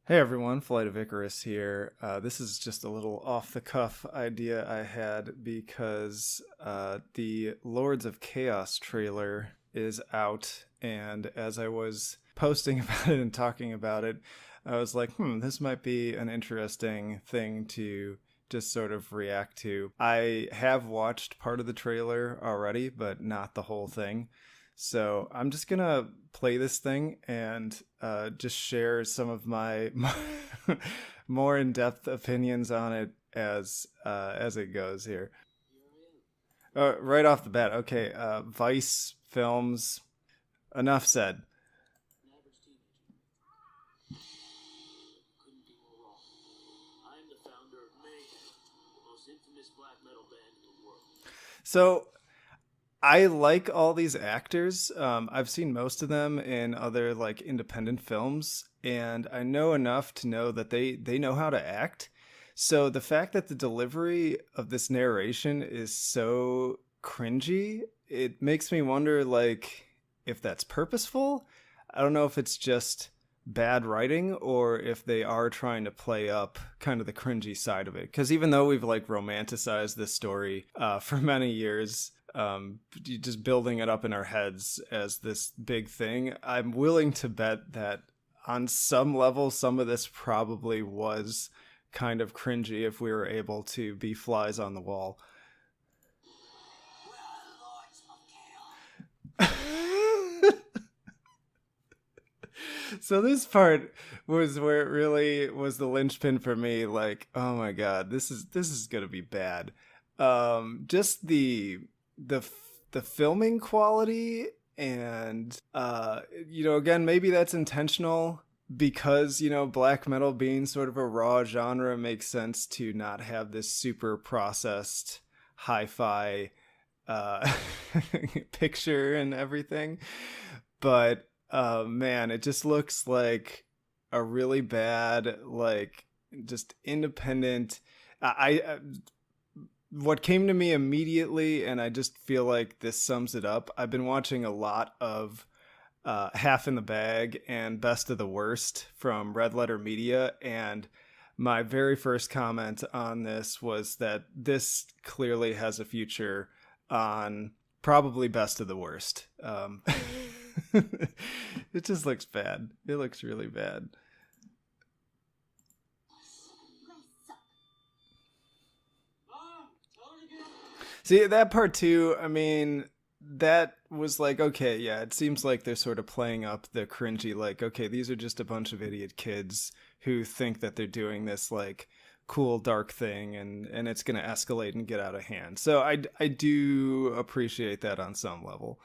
Hey everyone, Flight of Icarus here. This is just a little off the cuff idea I had because the Lords of Chaos trailer is out, and as I was posting about it and talking about it, I was like, this might be an interesting thing to just sort of react to. I have watched part of the trailer already, but not the whole thing. So I'm just gonna play this thing and just share some of my more in-depth opinions on it as it goes here. Right off the bat, okay. Vice Films. Enough said. So I like all these actors. I've seen most of them in other like independent films, and I know enough to know that they know how to act. So the fact that the delivery of this narration is so cringy, it makes me wonder like if that's purposeful. I don't know if it's just bad writing or if they are trying to play up kind of the cringy side of it. Because even though we've like romanticized this story for many years, just building it up in our heads as this big thing, I'm willing to bet that on some level, some of this probably was kind of cringy if we were able to be flies on the wall. So this part was where it really was the linchpin for me. Like, oh my god, this is gonna be bad. Just the the filming quality, and again, maybe that's intentional because black metal being sort of a raw genre makes sense to not have this super processed hi-fi uh picture and everything, but man, it just looks like a really bad, like, just independent. I what came to me immediately, and I just feel like this sums it up. I've been watching a lot of Half in the Bag and Best of the Worst from Red Letter Media, and my very first comment on this was that this clearly has a future on probably Best of the Worst. It just looks bad. It looks really bad. See, that part too, I mean, that was like, okay, yeah, it seems like they're sort of playing up the cringy, like, okay, these are just a bunch of idiot kids who think that they're doing this, like, cool, dark thing, and it's going to escalate and get out of hand. So I do appreciate that on some level.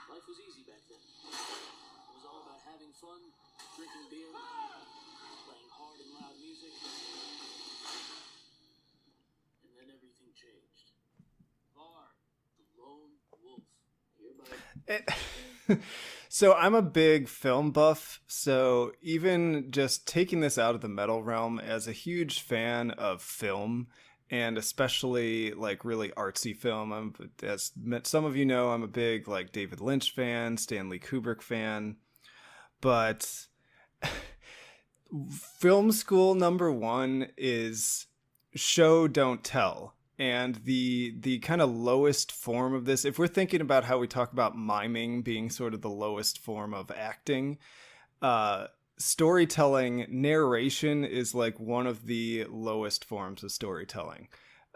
Life was easy back then. It was all about having fun, drinking beer, playing hard and loud music. And then everything changed. Var, the lone wolf. So I'm a big film buff, so even just taking this out of the metal realm, as a huge fan of film, and especially like really artsy film, as some of you know, I'm a big like David Lynch fan, Stanley Kubrick fan, but film school number one is show don't tell. And the kind of lowest form of this, if we're thinking about how we talk about miming being sort of the lowest form of acting, uh storytelling, narration is like one of the lowest forms of storytelling.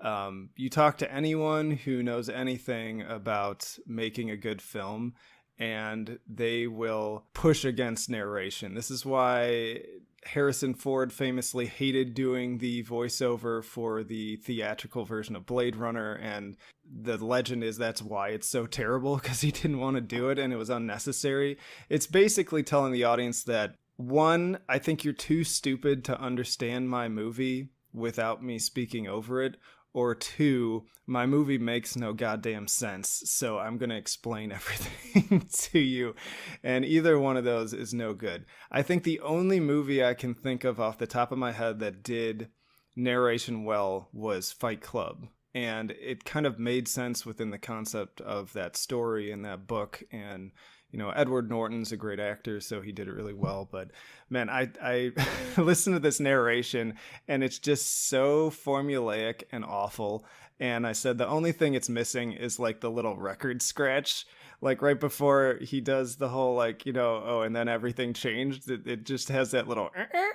You talk to anyone who knows anything about making a good film, and they will push against narration. This is why Harrison Ford famously hated doing the voiceover for the theatrical version of Blade Runner, and the legend is that's why it's so terrible, because he didn't want to do it and it was unnecessary. It's basically telling the audience that, one, I think you're too stupid to understand my movie without me speaking over it, or two, my movie makes no goddamn sense, so I'm going to explain everything to you. And either one of those is no good. I think the only movie I can think of off the top of my head that did narration well was Fight Club. and it kind of made sense within the concept of that story and that book. And Edward Norton's a great actor, so he did it really well. But man, I listen to this narration and it's just so formulaic and awful. And I said the only thing it's missing is like the little record scratch, like right before he does the whole like, oh, and then everything changed. It just has that little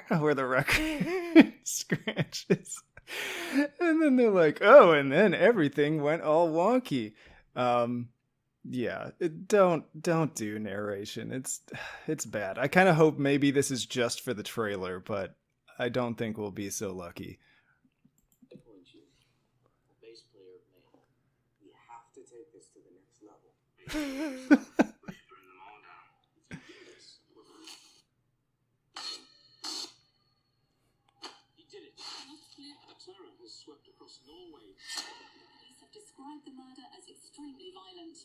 where the record scratches. And then they're like, oh, and then everything went all wonky. Yeah, don't do narration. It's bad. I kind of hope maybe this is just for the trailer, but I don't think we'll be so lucky. A bass player, man. We have to take this to the next level. We should bring them all down. If you do this, he did it. Terror has swept across Norway. Police have described the murder as extremely violent.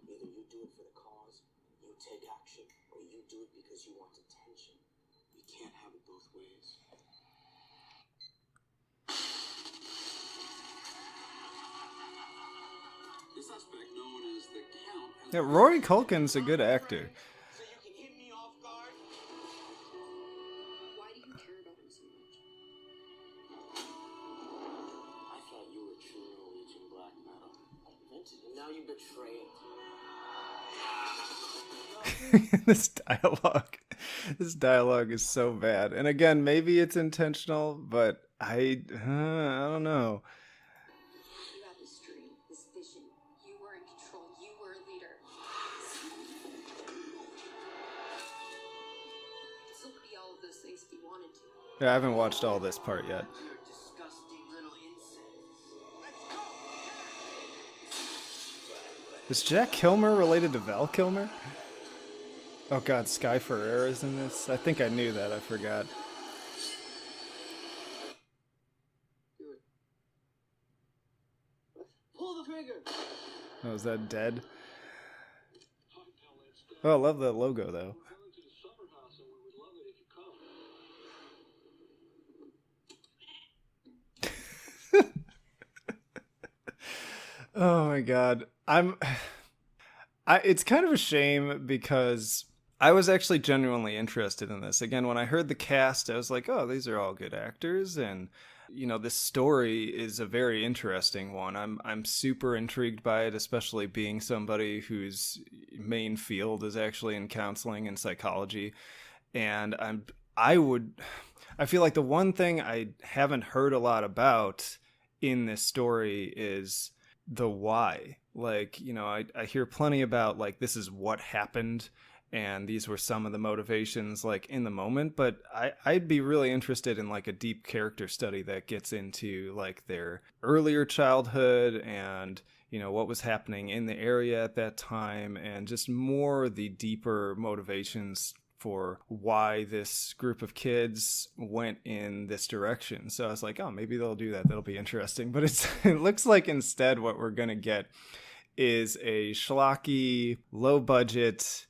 Either you do it for the cause, you take action, or you do it because you want attention. You can't have it both ways. This aspect, known as the Count, Yeah, Rory Culkin's a good actor. so you can hit me off guard. Why do you care about him so much? I thought you were true Norwegian black metal. I invented it, and now you betray it. This dialogue is so bad. And again, maybe it's intentional, but I don't know. You had this dream, this vision. You were in control. You were a leader. Still could be all of those things if you wanted to. Yeah, I haven't watched all this part yet. You're disgusting little insects. Is Jack Kilmer related to Val Kilmer? Oh god, Sky Ferreira's in this? I think I knew that, I forgot. Do it. Pull the trigger. Oh, is that dead? Oh, I love that logo though. Oh my god. It's kind of a shame because I was actually genuinely interested in this. Again, when I heard the cast, I was like, oh, these are all good actors, and this story is a very interesting one. I'm super intrigued by it, especially being somebody whose main field is actually in counseling and psychology. And I feel like the one thing I haven't heard a lot about in this story is the why. Like, I hear plenty about like this is what happened and these were some of the motivations like in the moment, but I'd be really interested in like a deep character study that gets into like their earlier childhood and what was happening in the area at that time, and just more the deeper motivations for why this group of kids went in this direction. So I was like, oh, maybe they'll do that. That'll be interesting. But it looks like instead what we're going to get is a schlocky, low budget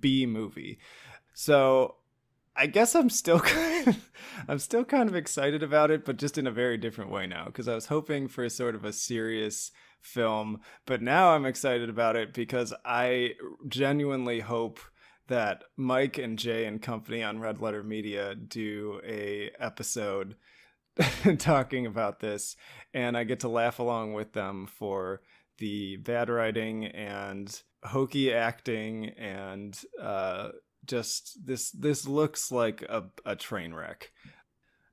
B movie. So I guess I'm still kind of excited about it, but just in a very different way now, because I was hoping for sort of a serious film, but now I'm excited about it because I genuinely hope that Mike and Jay and company on Red Letter Media do a episode talking about this, and I get to laugh along with them for the bad writing and hokey acting, and just this looks like a train wreck.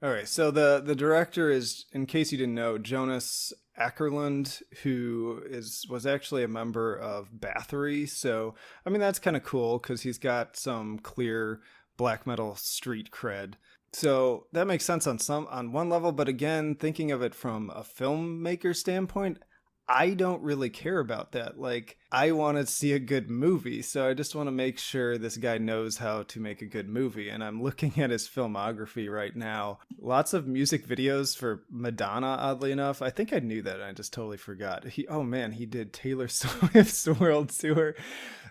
All right, so the director is, in case you didn't know, Jonas Ackerlund, who was actually a member of Bathory. So I mean that's kind of cool because he's got some clear black metal street cred. So that makes sense on one level, but again, thinking of it from a filmmaker standpoint, I don't really care about that. Like, I want to see a good movie, so I just want to make sure this guy knows how to make a good movie. And I'm looking at his filmography right now. Lots of music videos for Madonna, oddly enough. I think I knew that, I just totally forgot. He did Taylor Swift's World Tour.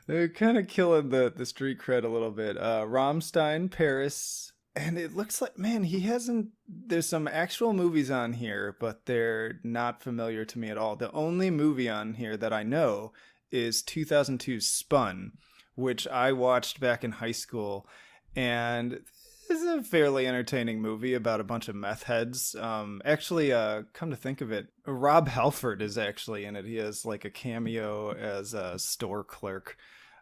They're kind of killing the street cred a little bit. Rammstein, Paris, And it looks like, man, he hasn't. There's some actual movies on here, but they're not familiar to me at all. The only movie on here that I know is 2002's Spun, which I watched back in high school. And it's a fairly entertaining movie about a bunch of meth heads. Actually, come to think of it, Rob Halford is actually in it. He has like a cameo as a store clerk.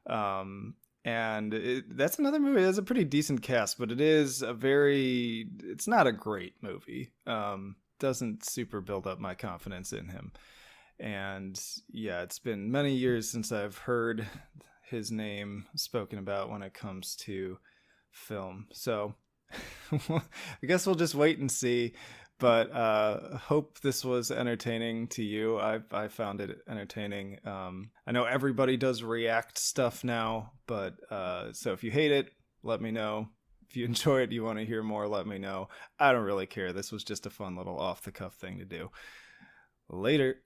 Um, that's another movie. It has a pretty decent cast, but it's not a great movie. Doesn't super build up my confidence in him. And yeah, it's been many years since I've heard his name spoken about when it comes to film. So I guess we'll just wait and see. But hope this was entertaining to you. I found it entertaining. I know everybody does react stuff now, but so if you hate it, let me know. If you enjoy it, you want to hear more, let me know. I don't really care. This was just a fun little off the cuff thing to do. Later.